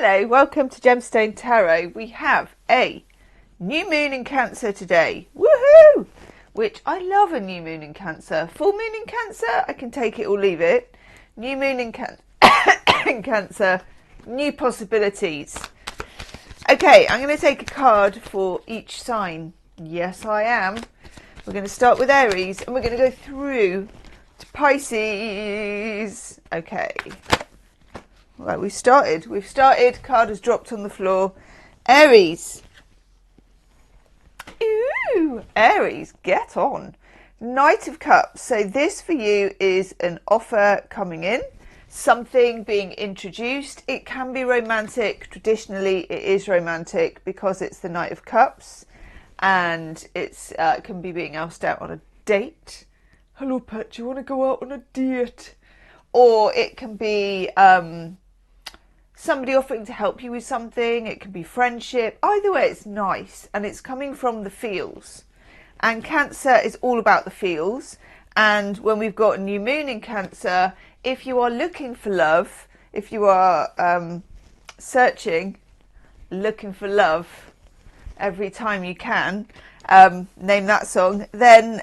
Hello, welcome to Gemstone Tarot. We have a new moon in Cancer today. Woohoo! Which I love a new moon in Cancer. Full moon in Cancer, I can take it or leave it. New moon in, in Cancer, new possibilities. Okay, I'm going to take a card for each sign. Yes, I am. We're going to start with Aries and we're going to go through to Pisces. Okay. Right, we've started. Card has dropped on the floor. Aries. Ooh, Aries, get on. Knight of Cups. So this for you is an offer coming in. Something being introduced. It can be romantic. Traditionally, it is romantic because it's the Knight of Cups. And it's can be being asked out on a date. Hello, Pat, do you want to go out on a date? Or it can be somebody offering to help you with something. It can be friendship. Either way, it's nice. And it's coming from the feels. And Cancer is all about the feels. And when we've got a new moon in Cancer, if you are looking for love, if you are looking for love every time you can, name that song, then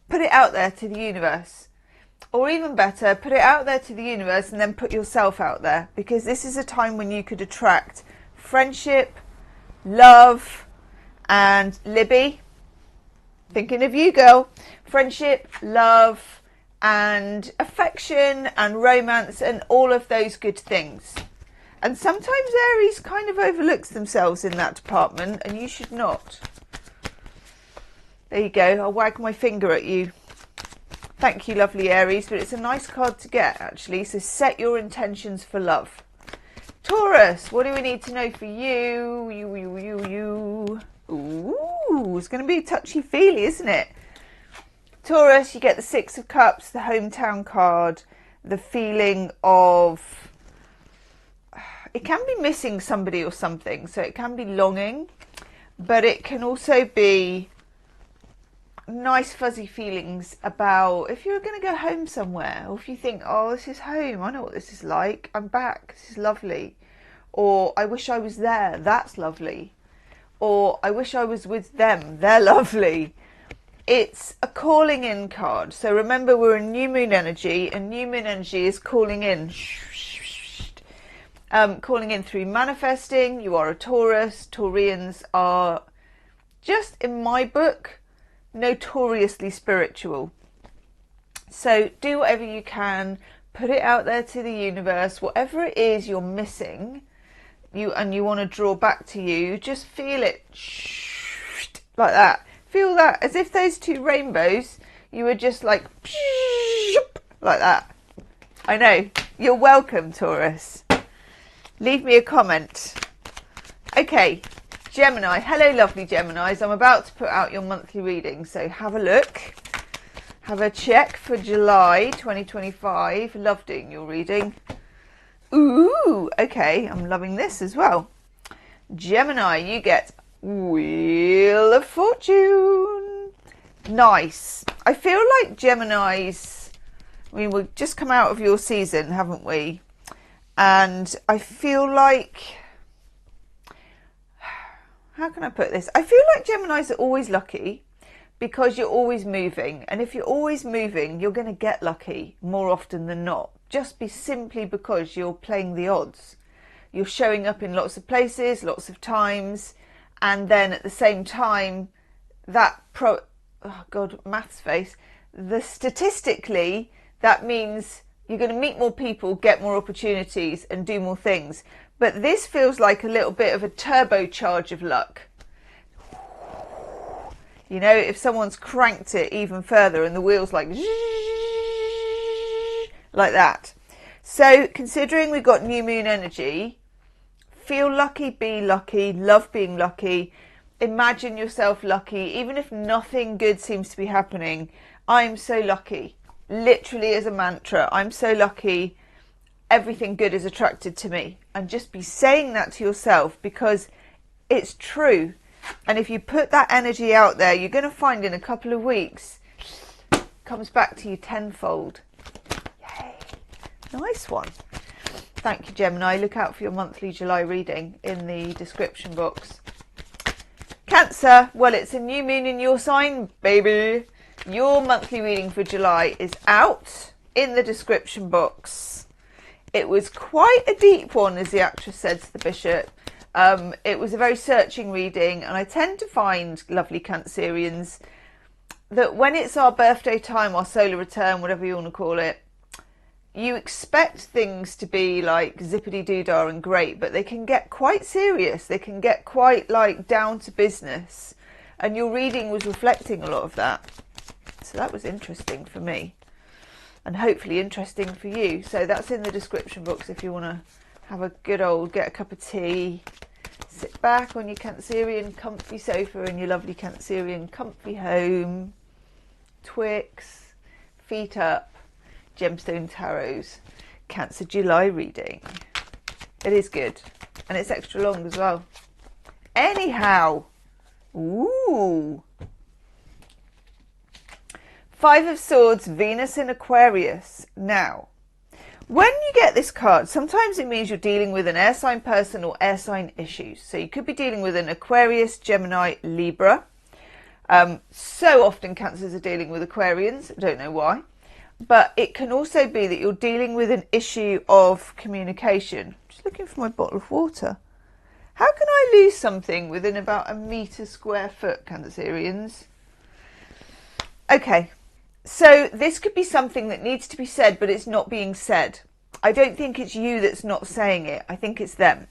put it out there to the universe. Or even better, put it out there to the universe and then put yourself out there. Because this is a time when you could attract friendship, love, and Libby. Thinking of you, girl. Friendship, love, and affection, and romance, and all of those good things. And sometimes Aries kind of overlooks themselves in that department, and you should not. There you go. I'll wag my finger at you. Thank you, lovely Aries, but it's a nice card to get, actually. So set your intentions for love. Taurus, what do we need to know for you? You. Ooh, it's going to be touchy-feely, isn't it? Taurus, you get the Six of Cups, the hometown card, the feeling of... It can be missing somebody or something, so it can be longing, but it can also be nice fuzzy feelings about if you're going to go home somewhere, or if you think, oh, this is home, I know what this is like, I'm back, this is lovely, or I wish I was there, that's lovely, or I wish I was with them, they're lovely. It's a calling in card. So remember, we're in new moon energy, and new moon energy is calling in. Calling in through manifesting. You are a Taurus. Taurians are, just in my book, notoriously spiritual. So do whatever you can, put it out there to the universe. Whatever it is you're missing, you want to draw back to you, just feel it like that. Feel that as if those two rainbows, you were just like that. I know. You're welcome, Taurus. Leave me a comment. Okay, Gemini. Hello, lovely Geminis. I'm about to put out your monthly reading, so have a look. Have a check for July 2025. Love doing your reading. Ooh, okay. I'm loving this as well. Gemini, you get Wheel of Fortune. Nice. I feel like Geminis, I mean, we've just come out of your season, haven't we? And I feel like, how can I put this? I feel like Geminis are always lucky because you're always moving. And if you're always moving, you're going to get lucky more often than not. Just simply because you're playing the odds. You're showing up in lots of places, lots of times. And then at the same time, maths face, statistically, that means you're going to meet more people, get more opportunities and do more things. But this feels like a little bit of a turbocharge of luck. You know, if someone's cranked it even further and the wheel's like that. So considering we've got new moon energy, feel lucky, be lucky, love being lucky, imagine yourself lucky, even if nothing good seems to be happening. I'm so lucky, literally as a mantra, I'm so lucky, everything good is attracted to me. And just be saying that to yourself because it's true. And if you put that energy out there, you're going to find in a couple of weeks, it comes back to you tenfold. Yay. Nice one. Thank you, Gemini. Look out for your monthly July reading in the description box. Cancer, well, it's a new moon in your sign, baby. Your monthly reading for July is out in the description box. It was quite a deep one, as the actress said to the bishop. It was a very searching reading, and I tend to find, lovely Cancerians, that when it's our birthday time, our solar return, whatever you want to call it, you expect things to be like zippity-doo-dah and great, but they can get quite serious. They can get quite like down to business. And your reading was reflecting a lot of that. So that was interesting for me. And hopefully interesting for you. So that's in the description box if you want to have a good old, get a cup of tea, sit back on your Cancerian comfy sofa in your lovely Cancerian comfy home, Twix, feet up, Gemstone Tarot's Cancer July reading. It is good, and it's extra long as well. Anyhow, ooh, Five of Swords, Venus in Aquarius. Now, when you get this card, sometimes it means you're dealing with an air sign person or air sign issues. So you could be dealing with an Aquarius, Gemini, Libra. So often Cancers are dealing with Aquarians. I don't know why. But it can also be that you're dealing with an issue of communication. Just looking for my bottle of water. How can I lose something within about a metre square foot, Cancerians? Okay, so this could be something that needs to be said, but it's not being said. I don't think it's you that's not saying it. I think it's them.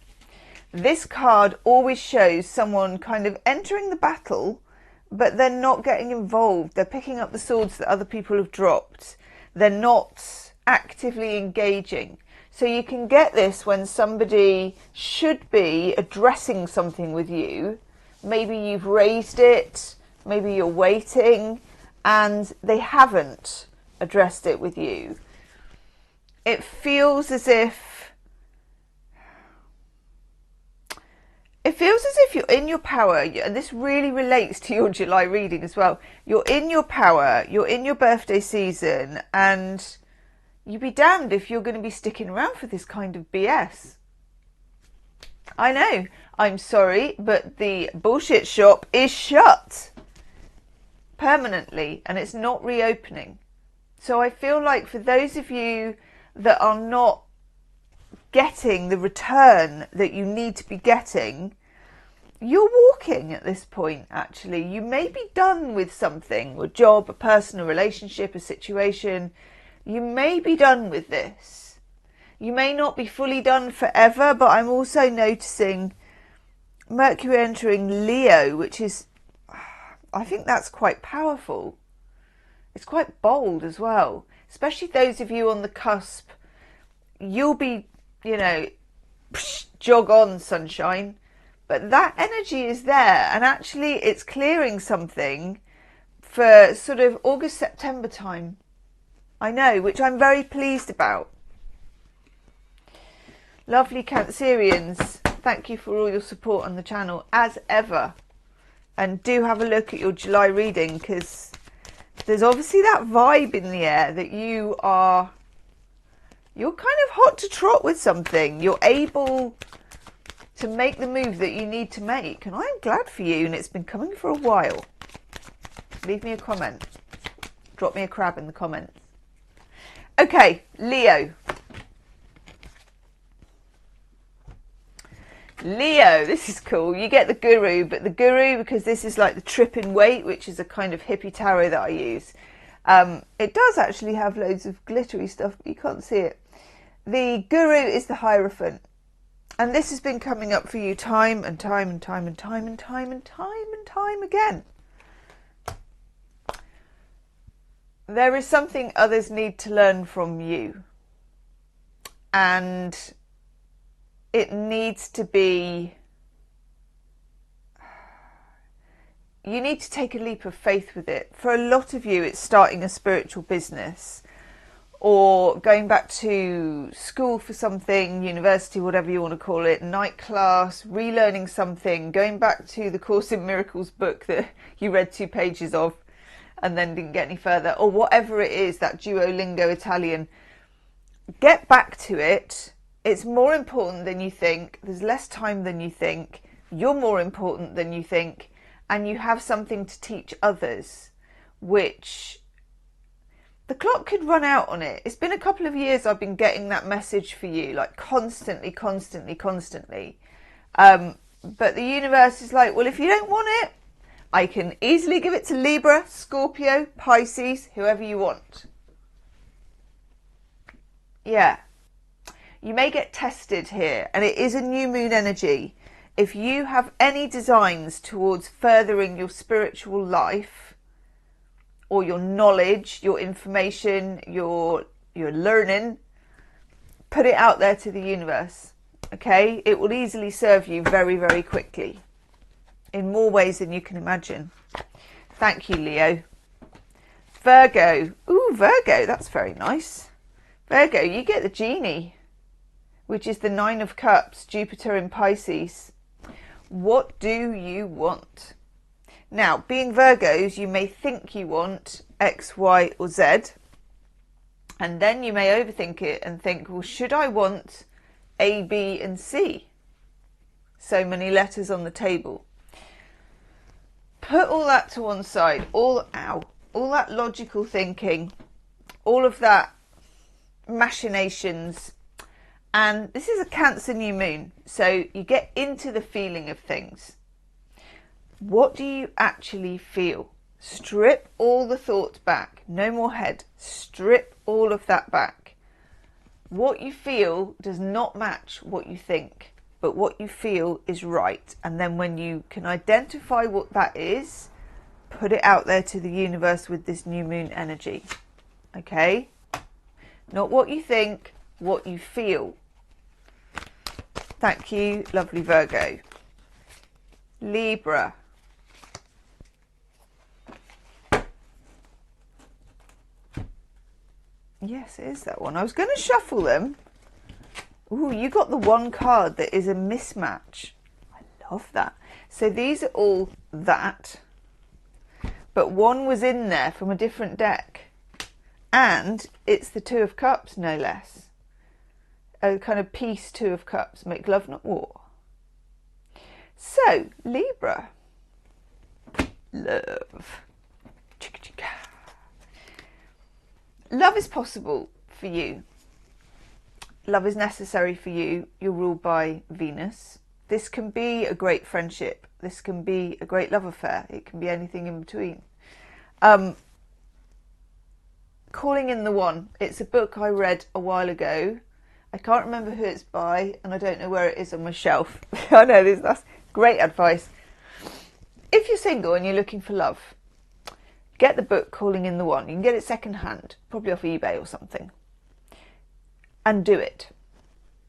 This card always shows someone kind of entering the battle, but they're not getting involved. They're picking up the swords that other people have dropped. They're not actively engaging. So you can get this when somebody should be addressing something with you. Maybe you've raised it, maybe you're waiting, and they haven't addressed it with you. It feels as if you're in your power, and this really relates to your July reading as well. You're in your power, you're in your birthday season, and you'd be damned if you're going to be sticking around for this kind of BS. I know, I'm sorry, but the bullshit shop is shut permanently, and it's not reopening. So I feel like for those of you that are not getting the return that you need to be getting, you're walking at this point, actually. You may be done with something, a job, a person, a relationship, a situation. You may be done with this. You may not be fully done forever, but I'm also noticing Mercury entering Leo, which is, I think that's quite powerful. It's quite bold as well, especially those of you on the cusp. You'll be, you know, jog on, sunshine. But that energy is there, and actually it's clearing something for sort of August, September time. I know, which I'm very pleased about. Lovely Cancerians, thank you for all your support on the channel, as ever. And do have a look at your July reading, because there's obviously that vibe in the air that you're kind of hot to trot with something. You're able to make the move that you need to make, and I'm glad for you, and it's been coming for a while. Leave me a comment. Drop me a crab in the comments. Okay, Leo. Leo, this is cool. You get the Guru, but the Guru, because this is like the Trip in Weight, which is a kind of hippie tarot that I use. It does actually have loads of glittery stuff, but you can't see it. The Guru is the Hierophant. And this has been coming up for you time and time and time and time and time and time and time again. There is something others need to learn from you. And it needs to be... You need to take a leap of faith with it. For a lot of you, it's starting a spiritual business, or going back to school for something, university, whatever you want to call it, night class, relearning something, going back to the Course in Miracles book that you read 2 pages of and then didn't get any further, or whatever it is, that Duolingo Italian. Get back to it It's more important than you think. There's less time than you think. You're more important than you think. And you have something to teach others, which the clock could run out on it. It's been a couple of years I've been getting that message for you, like constantly. But the universe is like, well, if you don't want it, I can easily give it to Libra, Scorpio, Pisces, whoever you want. Yeah. You may get tested here, and it is a new moon energy. If you have any designs towards furthering your spiritual life, or your knowledge, your information, your learning, put it out there to the universe. Okay? It will easily serve you very, very quickly. In more ways than you can imagine. Thank you, Leo. Virgo. Ooh, Virgo, that's very nice. Virgo, you get the genie, which is the 9 of Cups, Jupiter in Pisces. What do you want? Now, being Virgos, you may think you want X, Y, or Z. And then you may overthink it and think, well, should I want A, B, and C? So many letters on the table. Put all that to one side, all that logical thinking, all of that machinations. And this is a Cancer new moon, so you get into the feeling of things. What do you actually feel? Strip all the thoughts back. No more head. Strip all of that back. What you feel does not match what you think. But what you feel is right. And then when you can identify what that is, put it out there to the universe with this new moon energy. Okay? Not what you think, what you feel. Thank you, lovely Virgo. Libra. Yes, it is that one. I was going to shuffle them. Ooh, you got the one card that is a mismatch. I love that. So these are all that, but one was in there from a different deck. And it's the 2 of Cups, no less. A kind of peace 2 of Cups. Make love, not war. So, Libra. Love. Love is possible for you. Love is necessary for you. You're ruled by Venus. This can be a great friendship. This can be a great love affair. It can be anything in between. Calling in the One. It's a book I read a while ago. I can't remember who it's by, and I don't know where it is on my shelf. I know that's great advice. If you're single and you're looking for love, get the book Calling in the One. You can get it second hand, probably off eBay or something. And do it.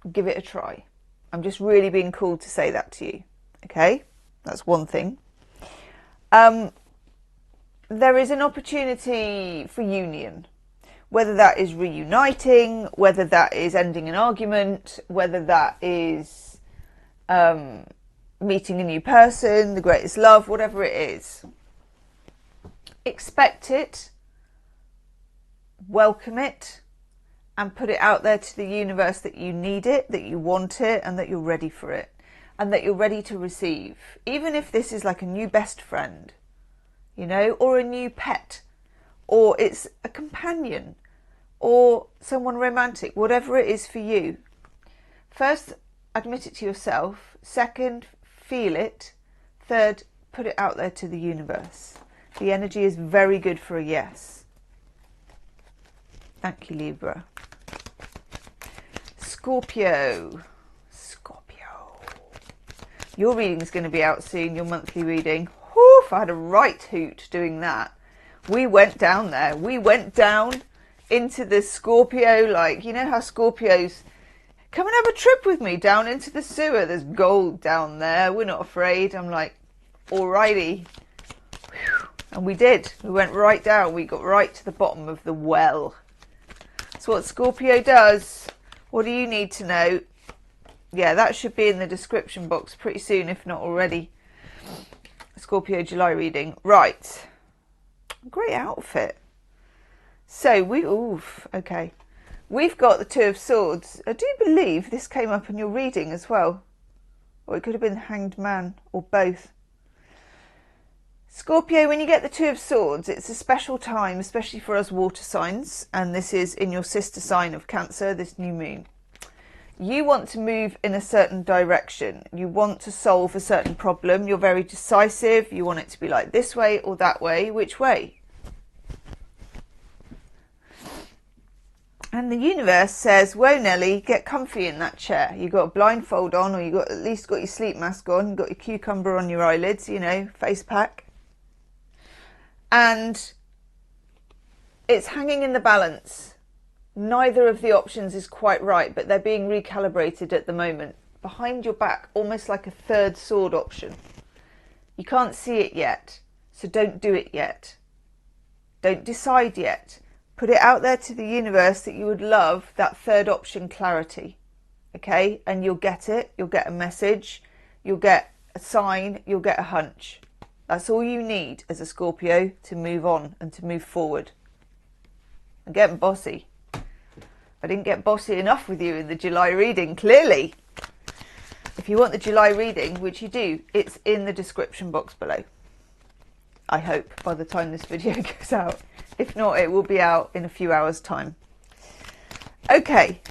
Give it a try. I'm just really being called to say that to you. Okay? That's one thing. There is an opportunity for union. Whether that is reuniting, whether that is ending an argument, whether that is meeting a new person, the greatest love, whatever it is. Expect it. Welcome it. And put it out there to the universe that you need it, that you want it, and that you're ready for it. And that you're ready to receive. Even if this is like a new best friend, you know, or a new pet, or it's a companion, or someone romantic, whatever it is for you. First, admit it to yourself. Second, feel it. Third, put it out there to the universe. The energy is very good for a yes. Thank you, Libra. Scorpio. Your reading is going to be out soon, your monthly reading. Whew, I had a right hoot doing that. We went down there. We went down into the Scorpio, like, you know how Scorpios, come and have a trip with me down into the sewer. There's gold down there. We're not afraid. I'm like, alrighty. Whew. And we did. We went right down. We got right to the bottom of the well. That's what Scorpio does. What do you need to know? Yeah, that should be in the description box pretty soon, if not already. Scorpio July reading. Right. Great outfit. So okay. We've got the Two of Swords. I do believe this came up in your reading as well. Or it could have been Hanged Man, or both. Scorpio, when you get the Two of Swords, it's a special time, especially for us water signs. And this is in your sister sign of Cancer, this new moon. You want to move in a certain direction. You want to solve a certain problem. You're very decisive. You want it to be like this way or that way. Which way? And the universe says, whoa, Nelly, get comfy in that chair. You've got a blindfold on, or you've got at least got your sleep mask on. You've got your cucumber on your eyelids, you know, face pack. And it's hanging in the balance. Neither of the options is quite right, but they're being recalibrated at the moment. Behind your back, almost like a third sword option. You can't see it yet, so don't do it yet. Don't decide yet. Put it out there to the universe that you would love that third option clarity. Okay? And you'll get it. You'll get a message. You'll get a sign. You'll get a hunch. That's all you need as a Scorpio to move on and to move forward. I'm getting bossy. I didn't get bossy enough with you in the July reading, clearly. If you want the July reading, which you do, it's in the description box below. I hope by the time this video goes out. If not, it will be out in a few hours' time. Okay.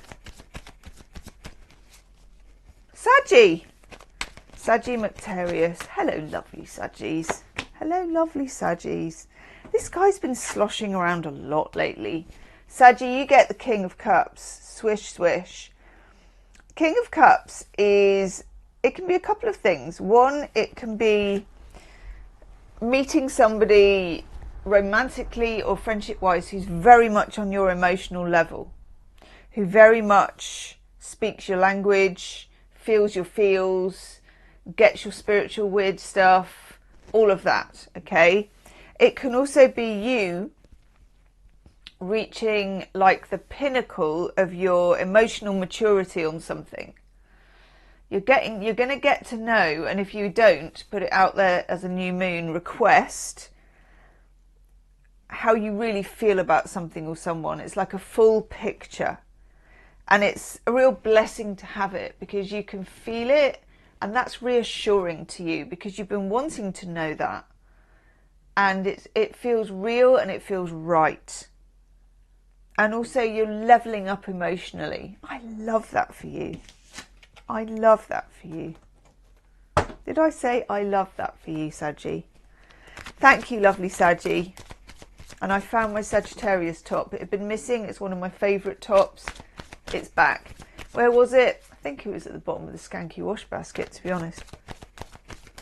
Sagittarius. Hello, lovely Saggies. Hello, lovely Saggies. This guy's been sloshing around a lot lately. Saggy, you get the King of Cups. Swish, swish. King of Cups is, it can be a couple of things. One, it can be meeting somebody romantically or friendship-wise who's very much on your emotional level, who very much speaks your language, feels your feels, gets your spiritual weird stuff, all of that, okay? It can also be you reaching like the pinnacle of your emotional maturity on something. You're going to get to know, and if you don't, put it out there as a new moon request, how you really feel about something or someone. It's like a full picture, and it's a real blessing to have it because you can feel it, and that's reassuring to you because you've been wanting to know that, and it feels real and it feels right. And also you're leveling up emotionally. I love that for you. I love that for you. Did I say I love that for you, Saggy? Thank you, lovely Saggy. And I found my Sagittarius top. It had been missing. It's one of my favourite tops. It's back. Where was it? I think it was at the bottom of the skanky wash basket, to be honest.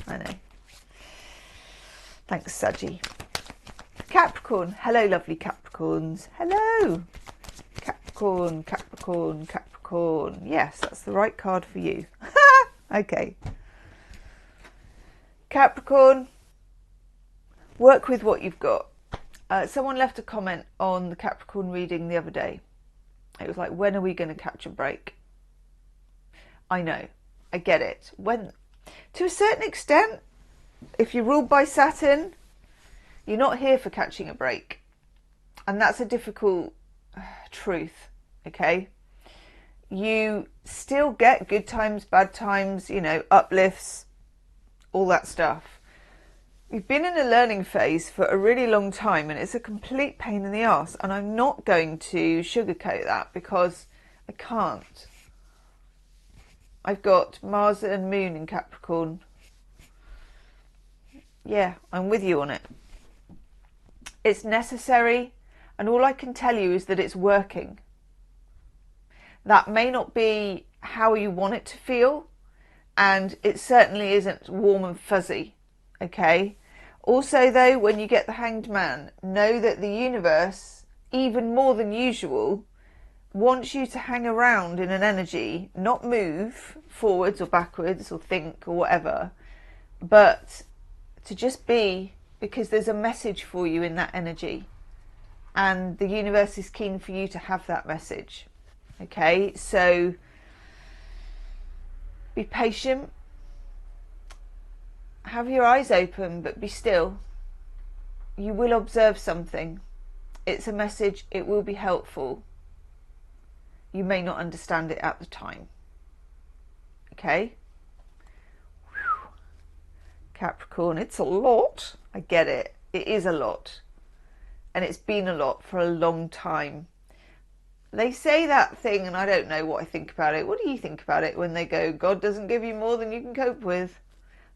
I know. Thanks, Saggy. Capricorn. Hello, lovely Capricorns. Hello. Capricorn, Capricorn, Capricorn. Yes, that's the right card for you. Okay. Capricorn, work with what you've got. Someone left a comment on the Capricorn reading the other day. It was like, when are we going to catch a break? I know. I get it. When, to a certain extent, if you're ruled by Saturn, you're not here for catching a break. And that's a difficult truth, okay? You still get good times, bad times, you know, uplifts, all that stuff. You've been in a learning phase for a really long time, and it's a complete pain in the arse. And I'm not going to sugarcoat that because I can't. I've got Mars and Moon in Capricorn. Yeah, I'm with you on it. It's necessary, and all I can tell you is that it's working. That may not be how you want it to feel, and it certainly isn't warm and fuzzy, okay? Also, though, when you get the Hanged Man, know that the universe, even more than usual, wants you to hang around in an energy, not move forwards or backwards or think or whatever, but to just be, because there's a message for you in that energy, and the universe is keen for you to have that message. Okay, so be patient, have your eyes open, but be still. You will observe something. It's a message, it will be helpful. you may not understand it at the time. Okay? Whew. Capricorn, it's a lot. I get it. It is a lot. And it's been a lot for a long time. They say that thing, and I don't know what I think about it. What do you think about it when they go, God doesn't give you more than you can cope with?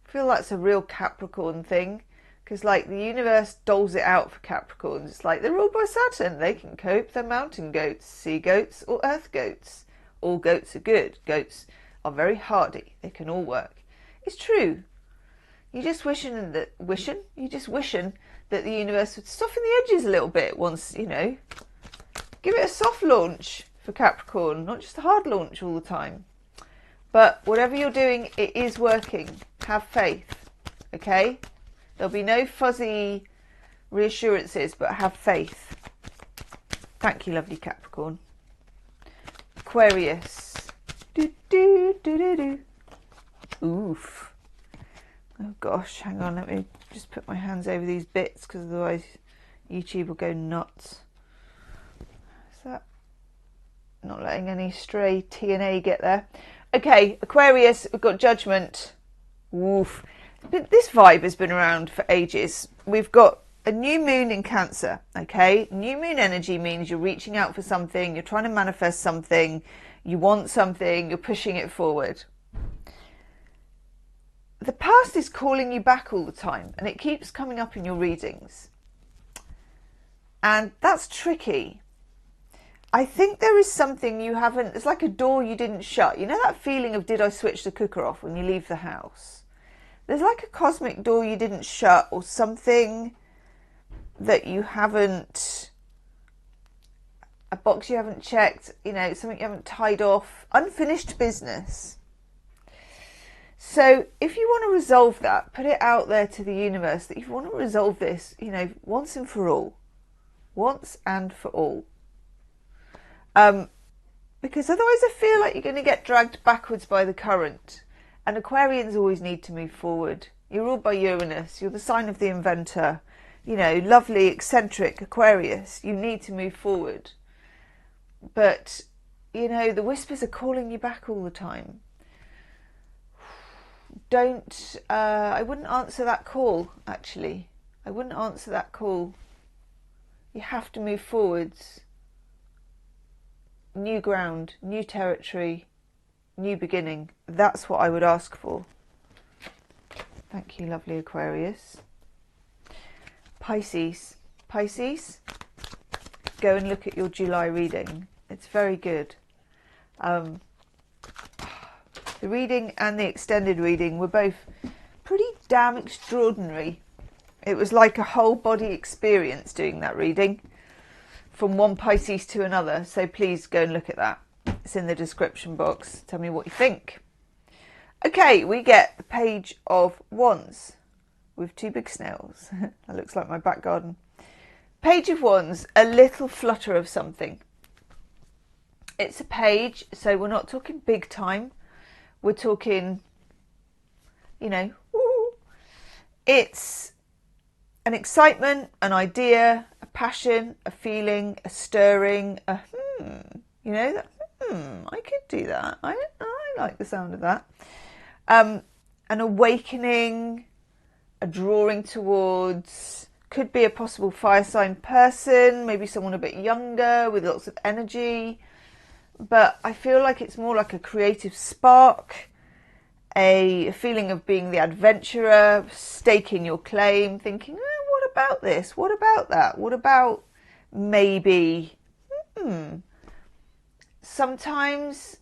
I feel that's a real Capricorn thing. Because, like, the universe doles it out for Capricorns. It's like, they're ruled by Saturn. They can cope. They're mountain goats, sea goats, or earth goats. All goats are good. Goats are very hardy. They can all work. It's true. You're just wishing that the universe would soften the edges a little bit once, you know. Give it a soft launch for Capricorn, not just a hard launch all the time. But whatever you're doing, it is working. Have faith, okay? There'll be no fuzzy reassurances, but have faith. Thank you, lovely Capricorn. Aquarius. Do, do, do, do, do. Oof. Oh gosh, hang on, let me just put my hands over these bits, because otherwise YouTube will go nuts. Is that not letting any stray TNA get there? Okay, Aquarius, we've got Judgment. Oof. But this vibe has been around for ages. We've got a new moon in Cancer, okay? New moon energy means you're reaching out for something, you're trying to manifest something, you want something, you're pushing it forward. The past is calling you back all the time, and it keeps coming up in your readings. And that's tricky. I think there is something you haven't, it's like a door you didn't shut. You know that feeling of, did I switch the cooker off when you leave the house? There's like a cosmic door you didn't shut, or something that you haven't, a box you haven't checked, you know, something you haven't tied off, unfinished business. So if you want to resolve that, put it out there to the universe that you want to resolve this, you know, once and for all. Once and for all. Because otherwise I feel like you're going to get dragged backwards by the current. And Aquarians always need to move forward. You're ruled by Uranus. You're the sign of the inventor. You know, lovely, eccentric Aquarius. You need to move forward. But, you know, the whispers are calling you back all the time. Don't, I wouldn't answer that call, actually. I wouldn't answer that call. You have to move forwards. New ground, new territory, new beginning. That's what I would ask for. Thank you, lovely Aquarius. Pisces. Pisces, go and look at your July reading. It's very good. The reading and the extended reading were both pretty damn extraordinary. It was like a whole body experience doing that reading from one Pisces to another. So please go and look at that. It's in the description box. Tell me what you think. Okay, we get the Page of Wands with two big snails. That looks like my back garden. Page of Wands, a little flutter of something. It's a page, so we're not talking big time. We're talking, you know, woo. It's an excitement, an idea, a passion, a feeling, a stirring, a you know, that, I could do that. I like the sound of that. An awakening, a drawing towards, could be a possible fire sign person, maybe someone a bit younger with lots of energy. But I feel like it's more like a creative spark, a feeling of being the adventurer, staking your claim, thinking, what about this? What about that? What about maybe? Sometimes,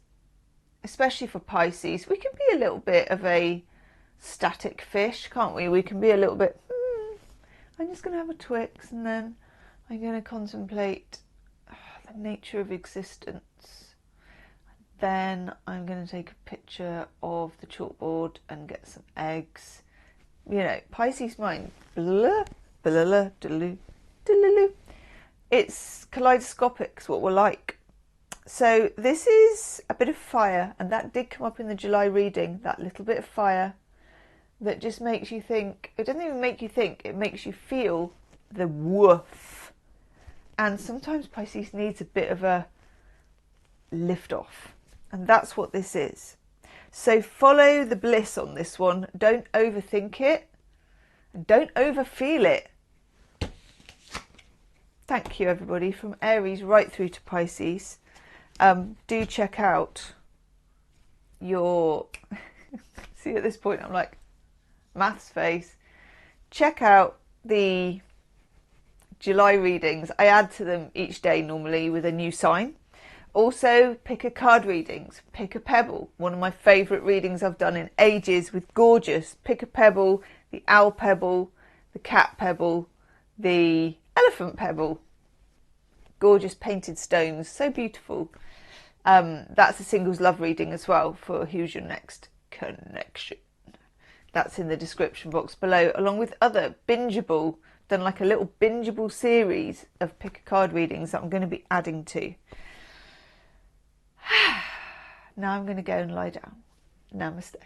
especially for Pisces, we can be a little bit of a static fish, can't we? We can be a little bit, I'm just going to have a Twix and then I'm going to contemplate the nature of existence. Then I'm going to take a picture of the chalkboard and get some eggs. You know, Pisces mind. Blah, blah, blah, doo, doo. It's kaleidoscopic, it's what we're like. So this is a bit of fire, and that did come up in the July reading, that little bit of fire that just makes you think. It doesn't even make you think, it makes you feel the woof. And sometimes Pisces needs a bit of a lift off. And that's what this is. So follow the bliss on this one. Don't overthink it. Don't overfeel it. Thank you, everybody, from Aries right through to Pisces. Do check out your... See, at this point, I'm like, maths face. Check out the July readings. I add to them each day normally with a new sign. Also, pick a card readings. Pick a pebble. One of my favourite readings I've done in ages with gorgeous. Pick a pebble, the owl pebble, the cat pebble, the elephant pebble. Gorgeous painted stones, so beautiful. That's a singles love reading as well for Who's Your Next Connection. That's in the description box below, along with other bingeable, done like a little bingeable series of pick a card readings that I'm going to be adding to. Now I'm going to go and lie down. Namaste.